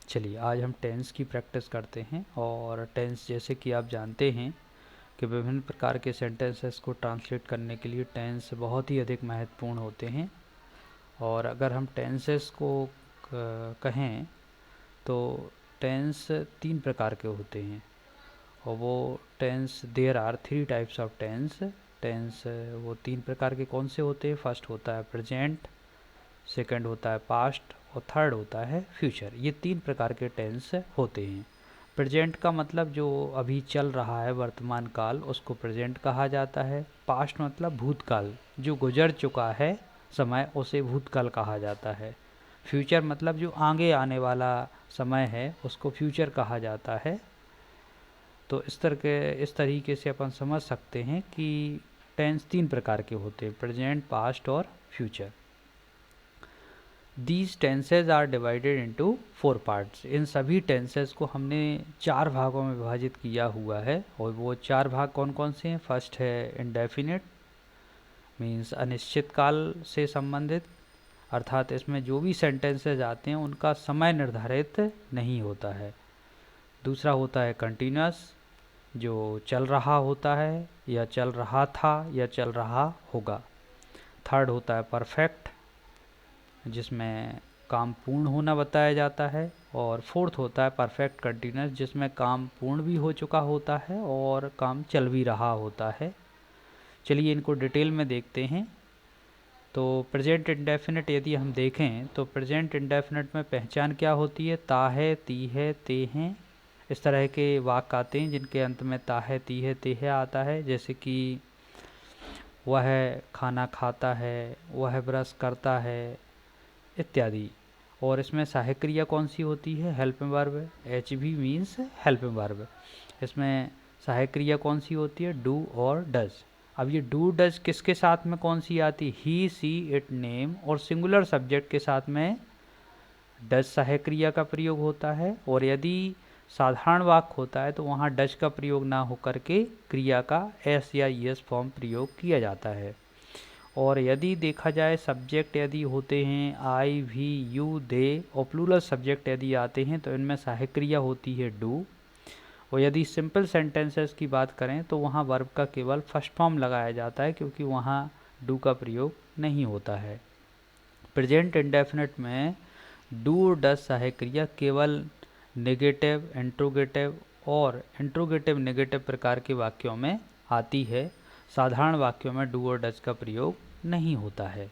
चलिए आज हम टेंस की प्रैक्टिस करते हैं। और टेंस जैसे कि आप जानते हैं कि विभिन्न प्रकार के सेंटेंसेस को ट्रांसलेट करने के लिए टेंस बहुत ही अधिक महत्वपूर्ण होते हैं। और अगर हम टेंसेस को कहें तो टेंस तीन प्रकार के होते हैं। और वो tense, there are three types of tense. Tense वो तीन प्रकार के कौन से होते हैं? फर्स्ट होता है प्रेजेंट, सेकंड होता है पास्ट और थर्ड होता है फ्यूचर। ये तीन प्रकार के टेंस होते हैं। प्रेजेंट का मतलब जो अभी चल रहा है, वर्तमान काल, उसको प्रेजेंट कहा जाता है। पास्ट मतलब भूतकाल, जो गुजर चुका है समय, उसे भूतकाल कहा जाता है। फ्यूचर मतलब जो आगे आने वाला समय है, उसको फ्यूचर कहा जाता है। तो इस तरीके से अपन समझ सकते हैं कि टेंस तीन प्रकार के होते हैं, प्रेजेंट, पास्ट और future. These tenses are divided into 4 parts। इन सभी टेंसेस को हमने 4 भागों में विभाजित किया हुआ है। और वो 4 भाग कौन कौन से हैं? फर्स्ट है इंडेफिनिट, मीन्स अनिश्चित काल से संबंधित, अर्थात इसमें जो भी सेंटेंसेस आते हैं उनका समय निर्धारित नहीं होता है। दूसरा होता है कंटिन्यूस, जो चल रहा होता है या चल रहा था या चल रहा होगा। थर्ड होता है परफेक्ट, जिसमें काम पूर्ण होना बताया जाता है। और फोर्थ होता है परफेक्ट कंटिन्यूस, जिसमें काम पूर्ण भी हो चुका होता है और काम चल भी रहा होता है। चलिए इनको डिटेल में देखते हैं। तो प्रेजेंट इंडेफिनिट यदि हम देखें तो प्रेजेंट इंडेफिनिट में पहचान क्या होती है? ता है, ती है, ते हैं, इस तरह के वाक्य आते हैं जिनके अंत में ता है, ती है, ते है आता है। जैसे कि वह खाना खाता है, वह ब्रश करता है, इत्यादि। और इसमें सहायक क्रिया कौन सी होती है? Helping verb. H B means helping verb. इसमें सहायक क्रिया कौन सी होती है? डू और डज। अब ये डू डज किसके साथ में कौन सी आती? ही, सी, इट, नेम। और सिंगुलर सब्जेक्ट के साथ में डज सहायक क्रिया का प्रयोग होता है। और यदि साधारण वाक्य होता है तो वहाँ डज का प्रयोग ना होकर के क्रिया का एस या एस फॉर्म प्रयोग किया जाता है। और यदि देखा जाए सब्जेक्ट यदि होते हैं आई, वी, यू, दे, और प्लूरल सब्जेक्ट यदि आते हैं तो इनमें सहायक क्रिया होती है डू। और यदि सिंपल सेंटेंसेस की बात करें तो वहाँ वर्ब का केवल फर्स्ट फॉर्म लगाया जाता है, क्योंकि वहाँ डू का प्रयोग नहीं होता है। प्रेजेंट इंडेफिनिट में डू डज सहायक क्रिया केवल नेगेटिव, इंट्रोगेटिव और इंट्रोगेटिव नेगेटिव प्रकार के वाक्यों में आती है। साधारण वाक्यों में डू और डज का प्रयोग नहीं होता है।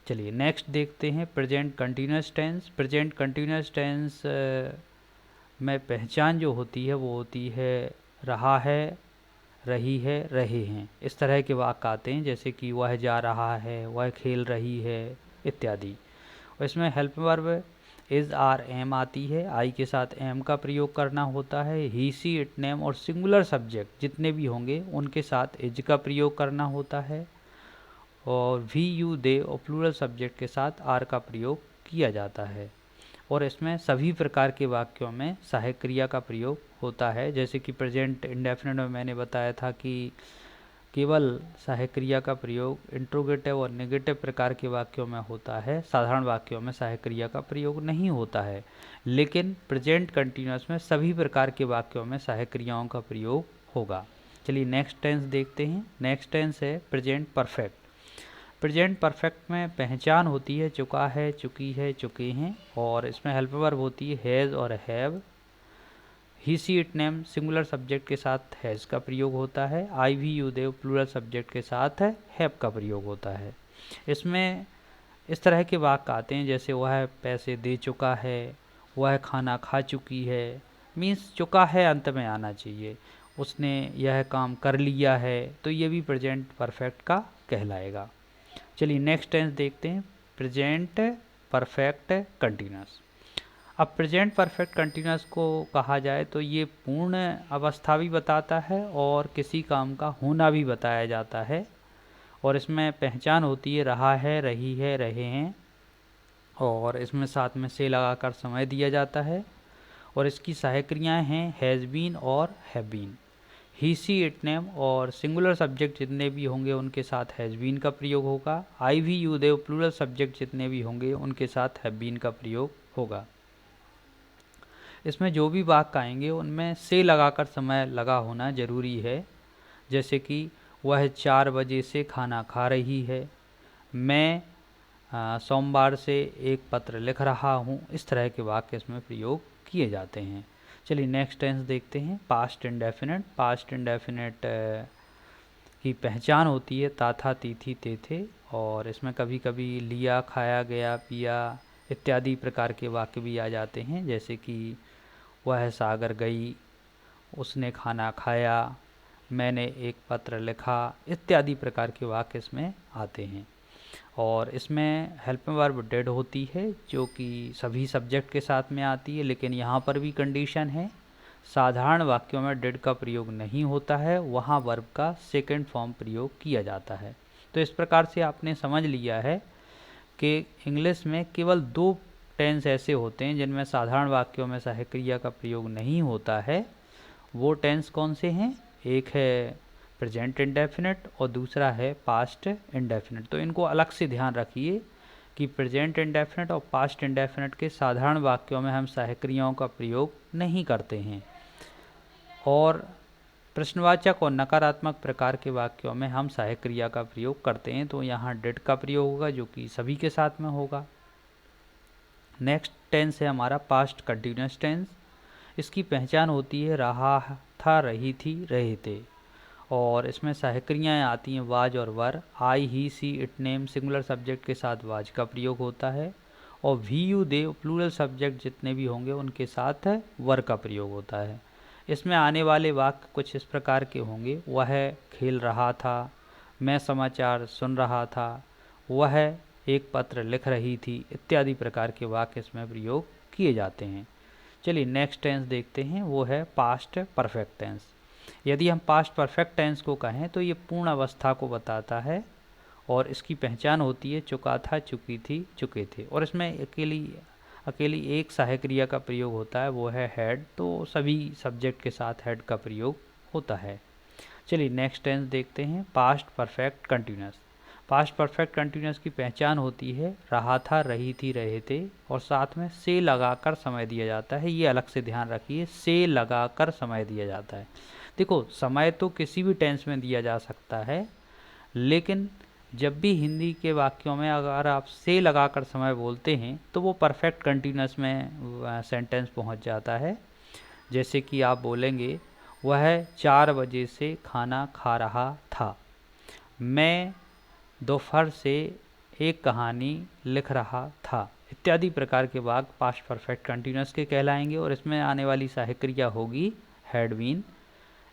चलिए नेक्स्ट देखते हैं present continuous tense. Present continuous tense में पहचान जो होती है वो होती है रहा है, रही है, रहे हैं। इस तरह के वाक्य आते हैं जैसे कि वह जा रहा है, वह खेल रही है, इत्यादि। और इसमें help verb is, are, am आती है। आई के साथ एम का प्रयोग करना होता है। ही, सी, इट, नेम और सिंगुलर सब्जेक्ट जितने भी होंगे उनके साथ इज का प्रयोग करना होता है। और वी, यू, दे और प्लूरल सब्जेक्ट के साथ आर का प्रयोग किया जाता है। और इसमें सभी प्रकार के वाक्यों में सहायक क्रिया का प्रयोग होता है। जैसे कि प्रेजेंट इंडेफिनिट में मैंने बताया था कि केवल सहायक क्रिया का प्रयोग इंट्रोगेटिव और नेगेटिव प्रकार के वाक्यों में होता है, साधारण वाक्यों में सहायक क्रिया का प्रयोग नहीं होता है। लेकिन प्रेजेंट कंटिन्यूअस में सभी प्रकार के वाक्यों में सहायक क्रियाओं का प्रयोग होगा। चलिए नेक्स्ट टेंस देखते हैं। नेक्स्ट टेंस है प्रेजेंट परफेक्ट। प्रेजेंट परफेक्ट में पहचान होती है चुका है, चुकी है, चुके हैं। और इसमें हेल्प वर्ब होती है हैज़ और have. He, she, it, name singular subject के साथ हैज़ का प्रयोग होता है। I, we, you, they plural subject के साथ हैव का प्रयोग होता है। इसमें इस तरह के वाक्य आते हैं जैसे वह पैसे दे चुका है, वह खाना खा चुकी है। मीन्स चुका है अंत में आना चाहिए, उसने यह काम कर लिया है, तो ये भी प्रेजेंट परफेक्ट का कहलाएगा। चलिए नेक्स्ट टेंस देखते हैं, प्रेजेंट परफेक्ट कंटिन्यूस। अब प्रेजेंट परफेक्ट कंटिन्यूस को कहा जाए तो ये पूर्ण अवस्था भी बताता है और किसी काम का होना भी बताया जाता है। और इसमें पहचान होती है रहा है, रही है, रहे हैं। और इसमें साथ में से लगाकर समय दिया जाता है। और इसकी सहायक क्रियाएँ हैं हैज़ बीन और have been. He, she, it, name और सिंगुलर सब्जेक्ट जितने भी होंगे उनके साथ हैज़ बीन का प्रयोग होगा। I, we, you, they plural subject जितने भी होंगे उनके साथ हैव बीन का प्रयोग होगा। इसमें जो भी वाक्य आएंगे उनमें से लगाकर समय लगा होना ज़रूरी है। जैसे कि वह 4 बजे से खाना खा रही है, मैं सोमवार से एक पत्र लिख रहा हूँ। इस तरह के वाक्य इसमें प्रयोग किए जाते हैं। चलिए नेक्स्ट टेंस देखते हैं, पास्ट इंडेफिनिट। पास्ट इंडेफिनिट की पहचान होती है ता था, ती थी, ते थे, और इसमें कभी कभी लिया, खाया, गया, पिया इत्यादि प्रकार के वाक्य भी आ जाते हैं। जैसे कि वह सागर गई, उसने खाना खाया, मैंने एक पत्र लिखा इत्यादि प्रकार के वाक्य इसमें आते हैं। और इसमें हेल्पिंग वर्ब डेड होती है जो कि सभी सब्जेक्ट के साथ में आती है, लेकिन यहाँ पर भी कंडीशन है, साधारण वाक्यों में डेड का प्रयोग नहीं होता है, वहाँ वर्ब का सेकंड फॉर्म प्रयोग किया जाता है। तो इस प्रकार से आपने समझ लिया है कि इंग्लिश में केवल 2 टेंस ऐसे होते हैं जिनमें साधारण वाक्यों में सहायक क्रिया का प्रयोग नहीं होता है। वो टेंस कौन से हैं? एक है प्रेजेंट इंडेफिनिट और दूसरा है पास्ट इंडेफिनिट। तो इनको अलग से ध्यान रखिए कि प्रेजेंट इंडेफिनिट और पास्ट इंडेफिनिट के साधारण वाक्यों में हम सहायक क्रियाओं का प्रयोग नहीं करते हैं, और प्रश्नवाचक और नकारात्मक प्रकार के वाक्यों में हम सहायक क्रिया का प्रयोग करते हैं। तो यहाँ डिड का प्रयोग होगा जो कि सभी के साथ में होगा। नेक्स्ट टेंस है हमारा पास्ट कंटिन्यूअस टेंस। इसकी पहचान होती है रहा था, रही थी, रहे थे, और इसमें सहायक क्रियाएँ आती हैं वाज और were. I, he, she, it, name singular subject के साथ वाज का प्रयोग होता है, और we, you, they plural subject जितने भी होंगे उनके साथ वर का प्रयोग होता है। इसमें आने वाले वाक्य कुछ इस प्रकार के होंगे, वह खेल रहा था, मैं समाचार सुन रहा था, वह एक पत्र लिख रही थी इत्यादि प्रकार के वाक्य इसमें प्रयोग किए जाते हैं। चलिए नेक्स्ट टेंस देखते हैं, वो है पास्ट परफेक्ट टेंस। यदि हम पास्ट परफेक्ट टेंस को कहें तो ये पूर्ण अवस्था को बताता है, और इसकी पहचान होती है चुका था, चुकी थी, चुके थे, और इसमें अकेली एक सहायक क्रिया का प्रयोग होता है, वो है हैड। तो सभी सब्जेक्ट के साथ हैड का प्रयोग होता है। चलिए नेक्स्ट टेंस देखते हैं, past perfect continuous. Past perfect continuous की पहचान होती है रहा था, रही थी, रहे थे, और साथ में से लगाकर समय दिया जाता है। ये अलग से ध्यान रखिए, से लगाकर समय दिया जाता है। देखो, समय तो किसी भी टेंस में दिया जा सकता है, लेकिन जब भी हिंदी के वाक्यों में अगर आप से लगाकर समय बोलते हैं तो वो परफेक्ट कंटिन्यूअस में सेंटेंस पहुंच जाता है। जैसे कि आप बोलेंगे वह 4 बजे से खाना खा रहा था, मैं दोपहर से एक कहानी लिख रहा था इत्यादि प्रकार के वाक्य पास्ट परफेक्ट कंटिन्यूअस के कहलाएंगे, और इसमें आने वाली सहायक क्रिया होगी हैड बीन।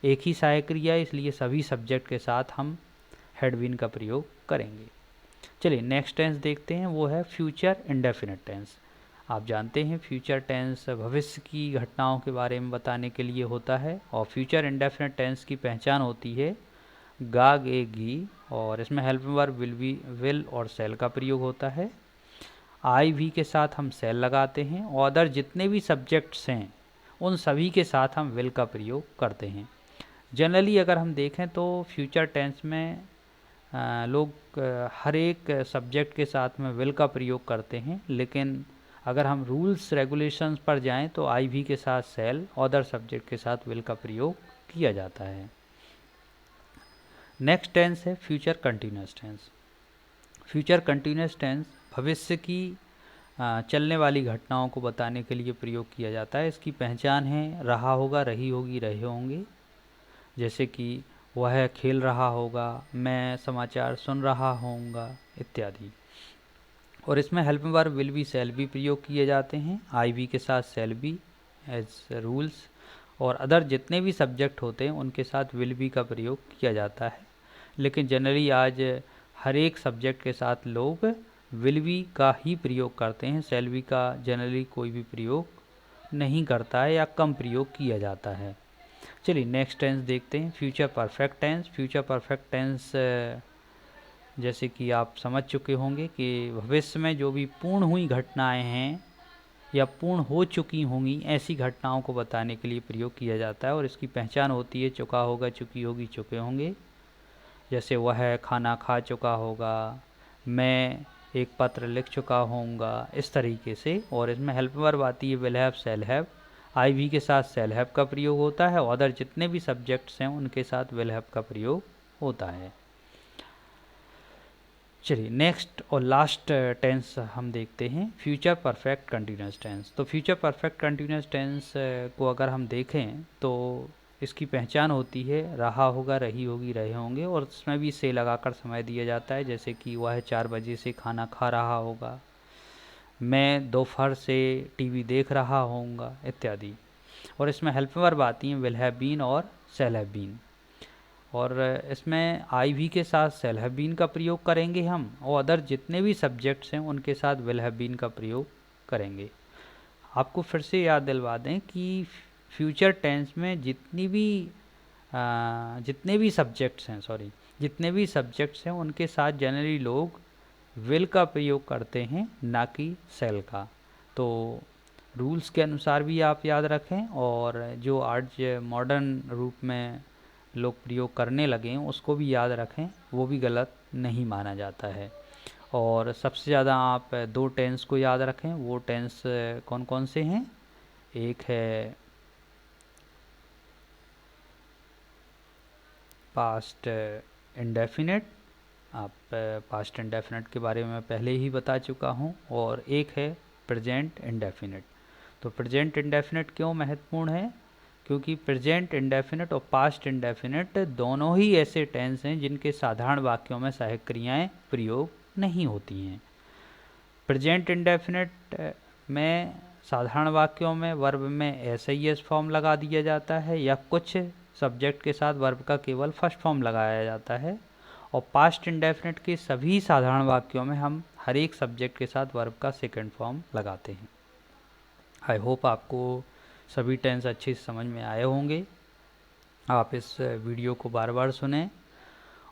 एक ही सहायक क्रिया, इसलिए सभी सब्जेक्ट के साथ हम हैड बीन का प्रयोग करेंगे। चलिए नेक्स्ट टेंस देखते हैं, वो है फ्यूचर इंडेफिनिट टेंस। आप जानते हैं फ्यूचर टेंस भविष्य की घटनाओं के बारे में बताने के लिए होता है, और फ्यूचर इंडेफिनिट टेंस की पहचान होती है गा, गे, गी, और इसमें हेल्पिंग वर्ब विल और सेल का प्रयोग होता है। आई भी के साथ हम सेल लगाते हैं, और अदर जितने भी सब्जेक्ट्स हैं उन सभी के साथ हम विल का प्रयोग करते हैं। जनरली अगर हम देखें तो फ्यूचर टेंस में लोग हर एक सब्जेक्ट के साथ में विल का प्रयोग करते हैं, लेकिन अगर हम रूल्स रेगुलेशंस पर जाएं तो आई भी के साथ सेल, अदर सब्जेक्ट के साथ विल का प्रयोग किया जाता है। नेक्स्ट टेंस है future continuous tense. Future continuous tense भविष्य की चलने वाली घटनाओं को बताने के लिए प्रयोग किया जाता है। इसकी पहचान है रहा होगा, रही होगी, रहे होंगे। जैसे कि वह खेल रहा होगा, मैं समाचार सुन रहा होऊंगा इत्यादि। और इसमें helping verb will be, shall be प्रयोग किए जाते हैं, आई बी के साथ सेल बी एज रूल्स, और अदर जितने भी सब्जेक्ट होते हैं उनके साथ विल बी का प्रयोग किया जाता है। लेकिन जनरली आज हर एक सब्जेक्ट के साथ लोग विल बी का ही प्रयोग करते हैं, सेल बी का जनरली कोई भी प्रयोग नहीं करता है या कम प्रयोग किया जाता है। चलिए नेक्स्ट टेंस देखते हैं, future perfect tense. Future perfect tense जैसे कि आप समझ चुके होंगे कि भविष्य में जो भी पूर्ण हुई घटनाएं हैं या पूर्ण हो चुकी होंगी ऐसी घटनाओं को बताने के लिए प्रयोग किया जाता है, और इसकी पहचान होती है चुका होगा, चुकी होगी, चुके होंगे। जैसे वह खाना खा चुका होगा, मैं एक पत्र लिख चुका होऊंगा, इस तरीके से। और इसमें हेल्प वर्ब आती है will have, shall have, IV के साथ सेल हैव का प्रयोग होता है और अदर जितने भी सब्जेक्ट्स हैं उनके साथ विल हैव का प्रयोग होता है। चलिए नेक्स्ट और लास्ट टेंस हम देखते हैं, फ्यूचर परफेक्ट कंटिन्यूस टेंस। तो फ्यूचर परफेक्ट कंटिन्यूस टेंस को अगर हम देखें तो इसकी पहचान होती है रहा होगा, रही होगी, रहे होंगे, और उसमें भी से लगाकर समय दिया जाता है, जैसे कि वह 4 बजे से खाना खा रहा होगा, मैं दोपहर से टीवी देख रहा होऊंगा इत्यादि। और इसमें हेल्प वर्ब आती हैं विल हैव बीन और शैल हैव बीन, और इसमें IV के साथ शैल हैव बीन का प्रयोग करेंगे हम, और अदर जितने भी सब्जेक्ट्स हैं उनके साथ विल हैव बीन का प्रयोग करेंगे। आपको फिर से याद दिलवा दें कि फ्यूचर टेंस में जितने भी सब्जेक्ट्स हैं उनके साथ जनरली लोग विल का प्रयोग करते हैं, ना कि शैल का। तो रूल्स के अनुसार भी आप याद रखें, और जो आज मॉडर्न रूप में लोग प्रयोग करने लगे हैं उसको भी याद रखें, वो भी गलत नहीं माना जाता है। और सबसे ज़्यादा आप 2 टेंस को याद रखें, वो टेंस कौन कौन से हैं, एक है पास्ट इंडेफिनिट, आप पास्ट इंडेफिनिट के बारे में पहले ही बता चुका हूँ, और एक है प्रेजेंट इंडेफिनिट। तो प्रेजेंट इंडेफिनिट क्यों महत्वपूर्ण है, क्योंकि प्रेजेंट इंडेफिनिट और पास्ट इंडेफिनिट दोनों ही ऐसे टेंस हैं जिनके साधारण वाक्यों में सहायक क्रियाएं प्रयोग नहीं होती हैं। प्रेजेंट इंडेफिनिट में साधारण वाक्यों में वर्ब में SIS फॉर्म लगा दिया जाता है, या कुछ सब्जेक्ट के साथ वर्ब का केवल फर्स्ट फॉर्म लगाया जाता है। और पास्ट इंडेफिनिट के सभी साधारण वाक्यों में हम हर एक सब्जेक्ट के साथ वर्ब का सेकंड फॉर्म लगाते हैं। आई होप आपको सभी टेंस अच्छे से समझ में आए होंगे। आप इस वीडियो को बार बार सुनें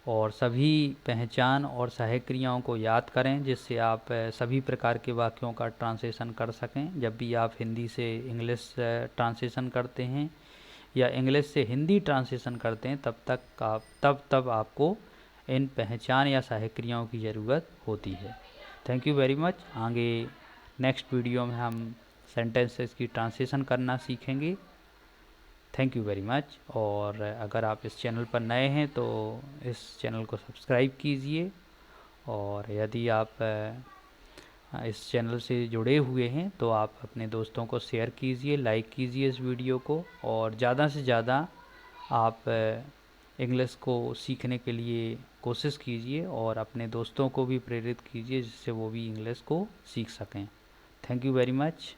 और सभी पहचान और सहायक क्रियाओं को याद करें, जिससे आप सभी प्रकार के वाक्यों का ट्रांसलेशन कर सकें। जब भी आप हिंदी से इंग्लिश ट्रांसलेशन करते हैं या इंग्लिश से हिंदी ट्रांसलेशन करते हैं, तब आपको इन पहचान या सहायक क्रियाओं की ज़रूरत होती है। Thank you very much. आगे नेक्स्ट वीडियो में हम सेंटेंसेस की ट्रांसलेशन करना सीखेंगे। Thank you very much. और अगर आप इस चैनल पर नए हैं तो इस चैनल को सब्सक्राइब कीजिए, और यदि आप इस चैनल से जुड़े हुए हैं तो आप अपने दोस्तों को शेयर कीजिए, लाइक कीजिए इस वीडियो को, और ज़्यादा से ज़्यादा आप इंग्लिश को सीखने के लिए कोशिश कीजिए और अपने दोस्तों को भी प्रेरित कीजिए, जिससे वो भी इंग्लिश को सीख सकें। Thank you very much.